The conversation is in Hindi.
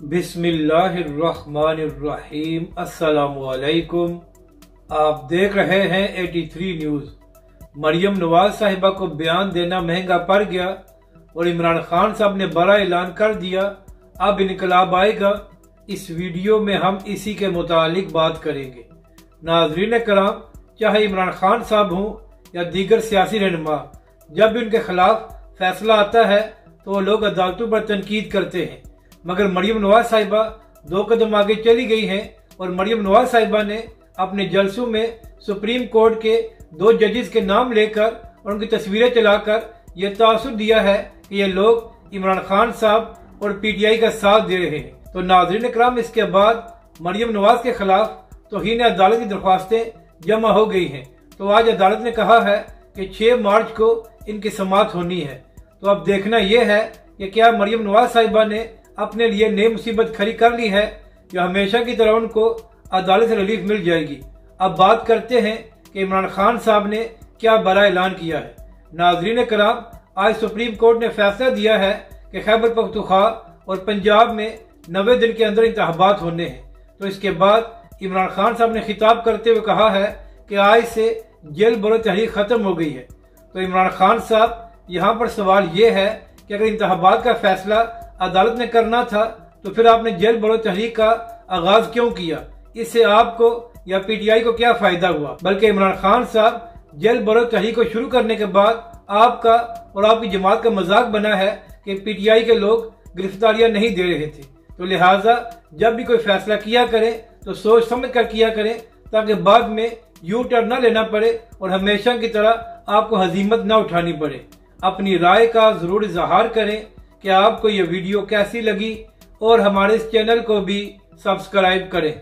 बिस्मिल्लाहिर्रहमानिर्रहीम। अस्सलामुअलैकुम। आप देख रहे हैं 83 न्यूज़। मरियम नवाज साहिबा को बयान देना महंगा पड़ गया और इमरान खान साहब ने बड़ा ऐलान कर दिया, अब इनकलाब आएगा। इस वीडियो में हम इसी के मुतालिक बात करेंगे। नाज़रीन कराम, चाहे इमरान खान साहब हों या दीगर सियासी रहनुमा, जब भी उनके खिलाफ फैसला आता है तो वो लोग अदालतों पर तनकीद करते हैं, मगर मरियम नवाज साहिबा 2 कदम आगे चली गई हैं और मरियम नवाज साहिबा ने अपने जलसों में सुप्रीम कोर्ट के 2 जजेस के नाम लेकर और उनकी तस्वीरें चलाकर यह तासुर दिया है कि ये लोग इमरान खान साहब और पीटीआई का साथ दे रहे हैं। तो नाज़रीन इकराम, इसके बाद मरियम नवाज के खिलाफ तौहीन अदालत की दरख्वास्तें जमा हो गई हैं। तो आज अदालत ने कहा है कि 6 मार्च को इनकी समाअत होनी है। तो अब देखना यह है कि क्या मरियम नवाज साहिबा ने अपने लिए नई मुसीबत खड़ी कर ली है या हमेशा की तरह उनको अदालत से रिलीफ मिल जाएगी। अब बात करते हैं कि इमरान खान साहब ने क्या बड़ा ऐलान किया है। नाज़रीन कराम, आज सुप्रीम कोर्ट ने फैसला दिया है कि खैबर पख्तूनख्वा और पंजाब में 90 दिन के अंदर इंतखाबात होने हैं। तो इसके बाद इमरान खान साहब ने खिताब करते हुए कहा है कि आज से जेल बरो तहरीक खत्म हो गई है। तो इमरान खान साहब, यहाँ पर सवाल ये है कि अगर इंतखाबात का फैसला अदालत ने करना था तो फिर आपने जेल बरो तहरीक का आगाज क्यों किया? इससे आपको या पीटीआई को क्या फायदा हुआ? बल्कि इमरान खान साहब जेल बरो तहरीक को शुरू करने के बाद आपका और आपकी जमात का मजाक बना है कि पीटीआई के लोग गिरफ्तारियां नहीं दे रहे थे। तो लिहाजा जब भी कोई फैसला किया करें तो सोच समझ कर किया करें, ताकि बाद में यू टर्न न लेना पड़े और हमेशा की तरह आपको हजीमत न उठानी पड़े। अपनी राय का जरूर इजहार करें कि आपको ये वीडियो कैसी लगी और हमारे इस चैनल को भी सब्सक्राइब करें।